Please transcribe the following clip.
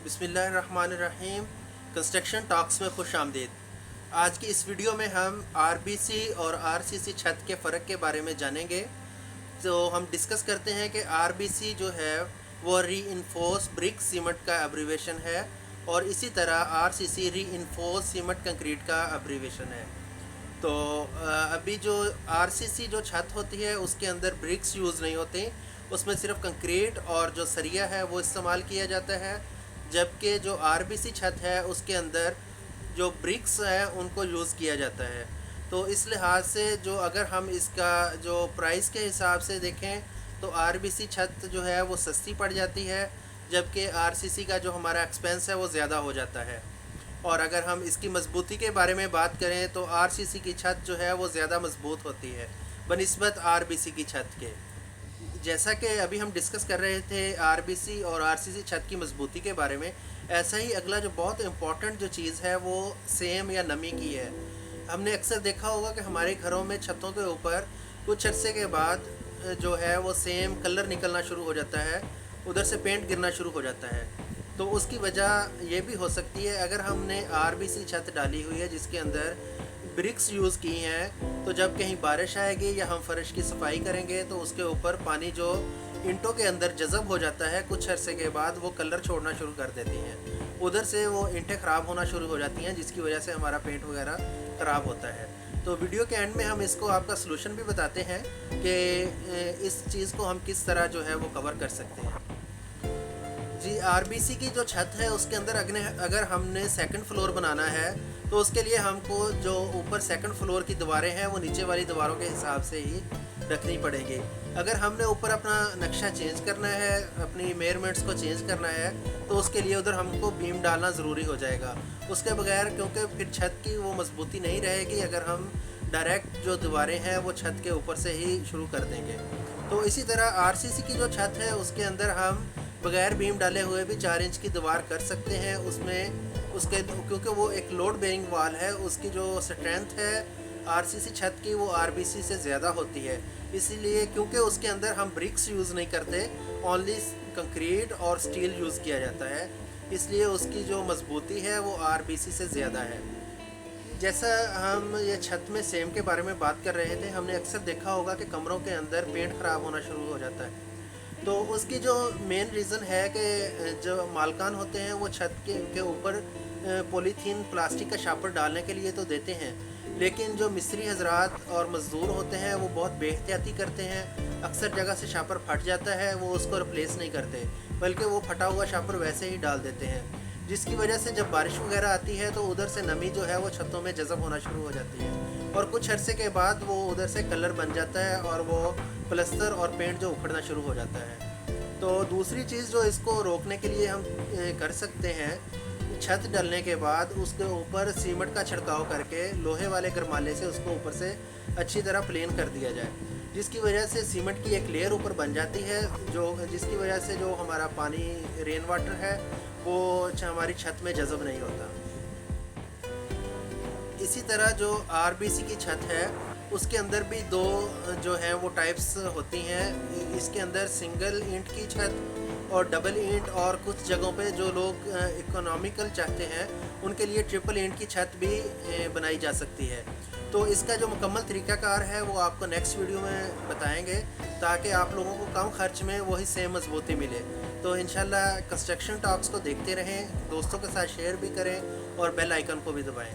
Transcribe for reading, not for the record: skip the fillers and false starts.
बिस्मिल्लाहिर्रहमानिर्रहीम। Construction talks में खुश आमदीद। आज की इस वीडियो में हम आरबीसी और आरसीसी छत के फ़र्क के बारे में जानेंगे। तो हम डिस्कस करते हैं कि आरबीसी जो है वो रीइंफोर्स ब्रिक सीमेंट का एब्रीवेशन है और इसी तरह आरसीसी रीइंफोर्स सीमेंट कंक्रीट का एब्रीवेशन है। तो अभी जो आरसीसी जो छत होती है उसके अंदर ब्रिक्स यूज़ नहीं होती, उसमें सिर्फ कंक्रीट और जो सरिया है वो इस्तेमाल किया जाता है। जबकि जो आरबीसी छत है उसके अंदर जो ब्रिक्स है उनको यूज़ किया जाता है। तो इस लिहाज से जो अगर हम इसका जो प्राइस के हिसाब से देखें तो आरबीसी छत जो है वो सस्ती पड़ जाती है, जबकि आरसीसी का जो हमारा एक्सपेंस है वो ज़्यादा हो जाता है। और अगर हम इसकी मजबूती के बारे में बात करें तो आरसीसी की छत जो है वो ज़्यादा मजबूत होती है बनिस्बत आरबीसी की छत के। जैसा कि अभी हम डिस्कस कर रहे थे आरबीसी और आरसीसी छत की मजबूती के बारे में, ऐसा ही अगला जो बहुत इम्पॉर्टेंट जो चीज़ है वो सेम या नमी की है। हमने अक्सर देखा होगा कि हमारे घरों में छतों के ऊपर कुछ अरसे के बाद जो है वो सेम कलर निकलना शुरू हो जाता है, उधर से पेंट गिरना शुरू हो जाता है। तो उसकी वजह ये भी हो सकती है अगर हमने आरबीसी छत डाली हुई है जिसके अंदर ब्रिक्स यूज़ की हैं, तो जब कहीं बारिश आएगी या हम फर्श की सफाई करेंगे तो उसके ऊपर पानी जो ईंटों के अंदर जज़ब हो जाता है, कुछ अरसे के बाद वो कलर छोड़ना शुरू कर देती हैं, उधर से वो ईंटें ख़राब होना शुरू हो जाती हैं, जिसकी वजह से हमारा पेंट वगैरह ख़राब होता है। तो वीडियो के एंड में हम इसको आपका सलूशन भी बताते हैं कि इस चीज़ को हम किस तरह जो है वो कवर कर सकते हैं। जी, आरबीसी की जो छत है उसके अंदर अगर हमने सेकंड फ्लोर बनाना है तो उसके लिए हमको जो ऊपर सेकंड फ्लोर की दीवारें हैं वो नीचे वाली दीवारों के हिसाब से ही रखनी पड़ेगी। अगर हमने ऊपर अपना नक्शा चेंज करना है, अपनी मेजरमेंट्स को चेंज करना है, तो उसके लिए उधर हमको बीम डालना ज़रूरी हो जाएगा। उसके बगैर क्योंकि फिर छत की वो मजबूती नहीं रहेगी अगर हम डायरेक्ट जो दीवारें हैं वो छत के ऊपर से ही शुरू कर देंगे। तो इसी तरह आरसीसी की जो छत है उसके अंदर हम बगैर बीम डाले हुए भी 4 इंच की दीवार कर सकते हैं। उसमें उसके क्योंकि वो एक लोड बेयरिंग वाल है, उसकी जो स्ट्रेंथ है आरसीसी छत की वो आरबीसी से ज़्यादा होती है। इसीलिए क्योंकि उसके अंदर हम ब्रिक्स यूज़ नहीं करते, ओनली कंक्रीट और स्टील यूज़ किया जाता है, इसलिए उसकी जो मजबूती है वो आरबीसी से ज़्यादा है। जैसा हम ये छत में सेम के बारे में बात कर रहे थे, हमने अक्सर देखा होगा कि कमरों के अंदर पेंट ख़राब होना शुरू हो जाता है। तो उसकी जो मेन रीज़न है कि जो मालकान होते हैं वो छत के ऊपर पॉलीथीन प्लास्टिक का शापर डालने के लिए तो देते हैं, लेकिन जो मिस्त्री हजरात और मज़दूर होते हैं वो बहुत बेहतियाती करते हैं। अक्सर जगह से शापर फट जाता है, वो उसको रिप्लेस नहीं करते, बल्कि वो फटा हुआ शापर वैसे ही डाल देते हैं, जिसकी वजह से जब बारिश वगैरह आती है तो उधर से नमी जो है वो छतों में जज़ब होना शुरू हो जाती है और कुछ अरसे के बाद वो उधर से कलर बन जाता है और वो प्लस्तर और पेंट जो उखड़ना शुरू हो जाता है। तो दूसरी चीज़ जो इसको रोकने के लिए हम कर सकते हैं, छत डलने के बाद उसके ऊपर सीमेंट का छिड़काव करके लोहे वाले गरमाले से उसको ऊपर से अच्छी तरह प्लेन कर दिया जाए, जिसकी वजह से सीमेंट की एक लेयर ऊपर बन जाती है, जिसकी वजह से जो हमारा पानी रेन वाटर है वो हमारी छत में जज़ब नहीं होता। इसी तरह जो आरबीसी की छत है उसके अंदर भी दो जो हैं वो टाइप्स होती हैं। इसके अंदर सिंगल ईंट की छत और डबल ईंट, और कुछ जगहों पे जो लोग इकोनॉमिकल चाहते हैं उनके लिए ट्रिपल ईंट की छत भी बनाई जा सकती है। तो इसका जो मुकम्मल तरीक़ाकार है वो आपको नेक्स्ट वीडियो में बताएंगे, ताकि आप लोगों को कम खर्च में वही सेम मजबूती मिले। तो इंशाल्लाह कंस्ट्रक्शन टॉक्स को देखते रहें, दोस्तों के साथ शेयर भी करें और बेल आइकन को भी दबाएं।